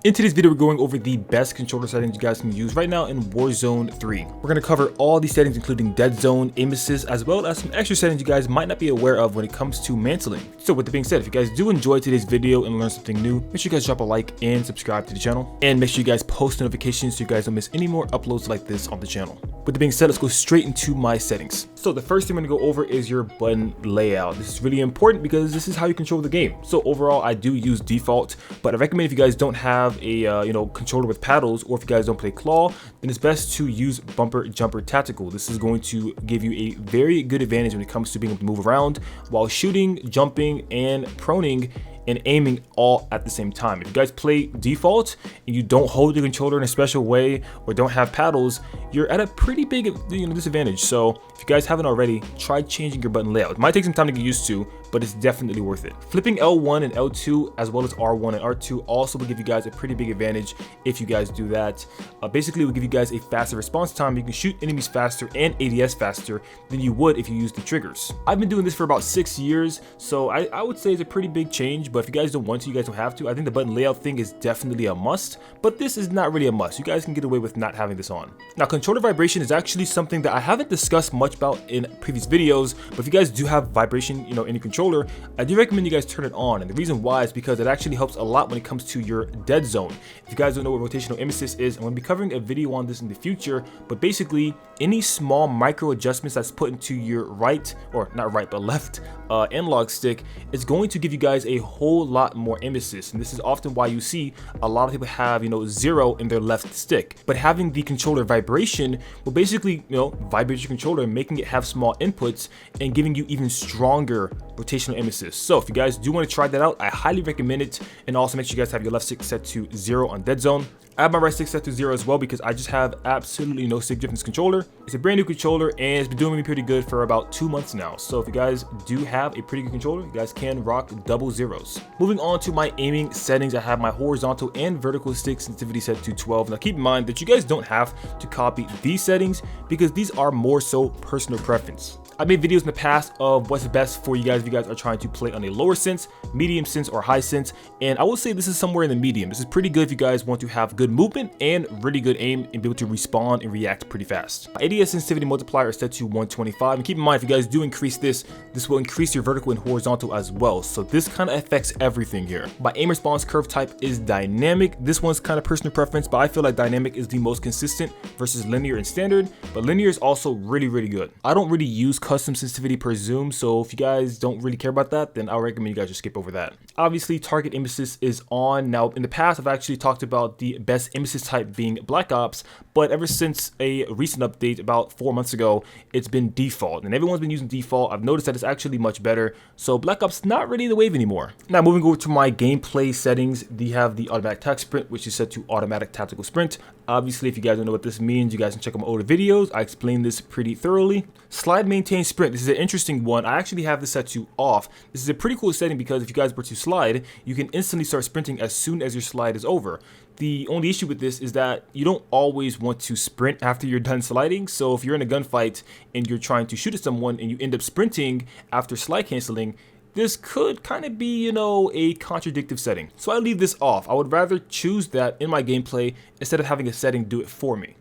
In today's video, we're going over the best controller settings you guys can use right now in Warzone 3. We're going to cover all these settings, including dead zone, Emesis, as well as some extra settings you guys might not be aware of when it comes to mantling. So with that being said, if you guys do enjoy today's video and learn something new, make sure you guys drop a like and subscribe to the channel. And make sure you guys post notifications so you guys don't miss any more uploads like this on the channel. With that being said, let's go straight into my settings. So the first thing I'm going to go over is your button layout. This is really important because this is how you control the game. So overall, I do use default, but I recommend if you guys don't have a controller with paddles, or if you guys don't play claw, then it's best to use bumper jumper tactical. This is going to give you a very good advantage when it comes to being able to move around while shooting, jumping, and proning and aiming all at the same time. If you guys play default and you don't hold the controller in a special way or don't have paddles, you're at a pretty big disadvantage. So if you guys haven't already, try changing your button layout. It might take some time to get used to, but it's definitely worth it. Flipping L1 and L2 as well as R1 and R2 also will give you guys a pretty big advantage if you guys do that. Basically, it will give you guys a faster response time. You can shoot enemies faster and ADS faster than you would if you use the triggers. I've been doing this for about 6 years, so I would say it's a pretty big change, but if you guys don't want to, you guys don't have to. I think the button layout thing is definitely a must, but this is not really a must. You guys can get away with not having this on. Now, controller vibration is actually something that I haven't discussed much about in previous videos, but if you guys do have vibration, in your controller, I do recommend you guys turn it on. And the reason why is because it actually helps a lot when it comes to your dead zone. If you guys don't know what rotational emesis is, I'm going to be covering a video on this in the future, but basically any small micro adjustments that's put into your right, or not right, but left analog stick is going to give you guys a whole lot more emesis. And this is often why you see a lot of people have, 0 in their left stick. But having the controller vibration will basically, vibrate your controller, making it have small inputs and giving you even stronger rotational emesis. So if you guys do want to try that out, I highly recommend it. And also make sure you guys have your left stick set to 0 on dead zone. I have my right stick set to 0 as well because I just have absolutely no stick drift in this controller. It's a brand new controller and it's been doing me pretty good for about 2 months now. So if you guys do have a pretty good controller, you guys can rock double zeros. Moving on to my aiming settings, I have my horizontal and vertical stick sensitivity set to 12. Now keep in mind that you guys don't have to copy these settings because these are more so personal preference. I made videos in the past of what's best for you guys if you guys are trying to play on a lower sense, medium sense, or high sense, and I will say this is somewhere in the medium. This is pretty good if you guys want to have good movement and really good aim and be able to respond and react pretty fast. My ADS sensitivity multiplier is set to 125, and keep in mind if you guys do increase this will increase your vertical and horizontal as well, so this kind of affects everything here. My aim response curve type is dynamic. This one's kind of personal preference, but I feel like dynamic is the most consistent versus linear and standard, but linear is also really good. I don't really use custom sensitivity per zoom, so if you guys don't really care about that, then I'll recommend you guys just skip over that. Obviously, target emesis is on. Now in the past, I've actually talked about the best emesis type being Black Ops, but ever since a recent update about 4 months ago, it's been default, and everyone's been using default. I've noticed that it's actually much better, so Black Ops not really the wave anymore. Now moving over to my gameplay settings, we have the automatic tac sprint, which is set to automatic tactical sprint. Obviously, if you guys don't know what this means, you guys can check out my older videos. I explained this pretty thoroughly. Slide maintain sprint. This is an interesting one. I actually have this set to off. This is a pretty cool setting because if you guys were to slide, you can instantly start sprinting as soon as your slide is over. The only issue with this is that you don't always want to sprint after you're done sliding. So if you're in a gunfight and you're trying to shoot at someone and you end up sprinting after slide canceling, this could kind of be, a contradictive setting. So I leave this off. I would rather choose that in my gameplay instead of having a setting do it for me.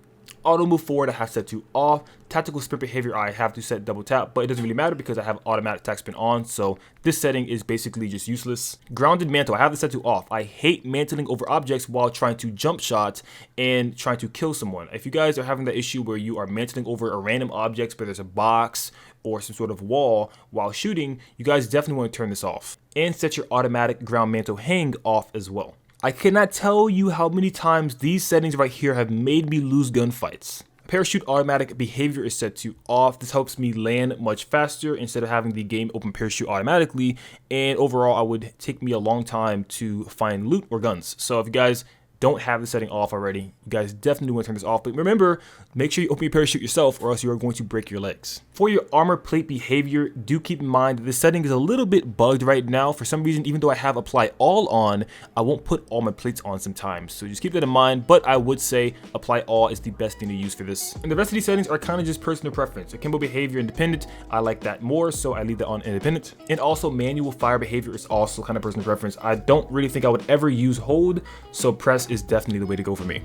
Auto move forward I have set to off. Tactical sprint behavior I have to set double tap, but it doesn't really matter because I have automatic tac sprint on, so this setting is basically just useless. Grounded mantle I have this set to off. I hate mantling over objects while trying to jump shot and trying to kill someone. If you guys are having that issue where you are mantling over a random object, whether there's a box or some sort of wall while shooting, you guys definitely want to turn this off. And set your automatic ground mantle hang off as well. I cannot tell you how many times these settings right here have made me lose gunfights. Parachute automatic behavior is set to off. This helps me land much faster instead of having the game open parachute automatically, and overall it would take me a long time to find loot or guns. So if you guys don't have the setting off already, you guys definitely want to turn this off. But remember, make sure you open your parachute yourself or else you are going to break your legs. For your armor plate behavior, do keep in mind that this setting is a little bit bugged right now. For some reason, even though I have apply all on, I won't put all my plates on sometimes. So just keep that in mind, but I would say apply all is the best thing to use for this. And the rest of these settings are kind of just personal preference. Akimbo behavior independent, I like that more, so I leave that on independent. And also manual fire behavior is also kind of personal preference. I don't really think I would ever use hold, so press is definitely the way to go for me.